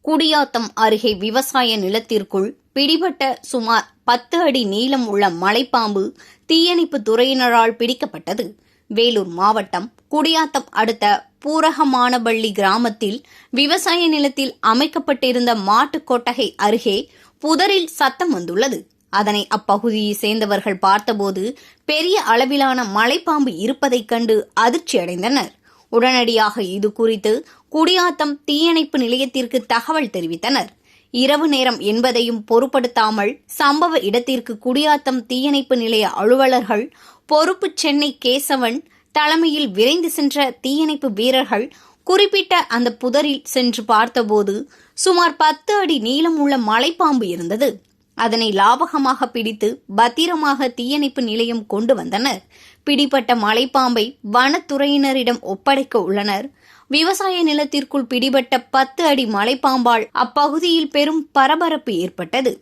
குடியாத்தம் அருகே விவசாய நிலத்திற்குள் பிடிபட்ட சுமார் 10 அடி நீளம் உள்ள மலைப்பாம்பு தீயணைப்பு துறையினரால் பிடிக்கப்பட்டது. வேலூர் மாவட்டம் குடியாத்தம் அடுத்த பூரகமானபள்ளி கிராமத்தில் விவசாய நிலத்தில் அமைக்கப்பட்டிருந்த மாட்டுக் கொட்டகை அருகே புதரில் சத்தம் வந்துள்ளது. அதனை அப்பகுதியை சேர்ந்தவர்கள் பார்த்தபோது பெரிய அளவிலான மலைப்பாம்பு இருப்பதைக் கண்டு அதிர்ச்சியடைந்தனர். உடனடியாக இது குறித்து குடியாத்தம் தீயணைப்பு நிலையத்திற்கு தகவல் தெரிவித்தனர். இரவு நேரம் என்பதையும் பொருட்படுத்தாமல் சம்பவ இடத்திற்கு குடியாத்தம் தீயணைப்பு நிலைய அலுவலர்கள் பொறுப்பு சென்னை கேசவன் தலைமையில் விரைந்து சென்ற தீயணைப்பு வீரர்கள் குறிப்பிட்ட அந்த புதரில் சென்று பார்த்தபோது சுமார் 10 அடி நீளம் உள்ள மலைப்பாம்பு இருந்தது. அதனை லாபகமாக பிடித்து பத்திரமாக தீயணைப்பு நிலையம் கொண்டு வந்தனர். பிடிப்பட்ட மலைப்பாம்பை வனத்துறையினரிடம் ஒப்படைக்க உள்ளனர். விவசாய நிலத்திற்குள் பிடிபட்ட 10 அடி மலைப்பாம்பால் அப்பகுதியில் பெரும் பரபரப்பு ஏற்பட்டது.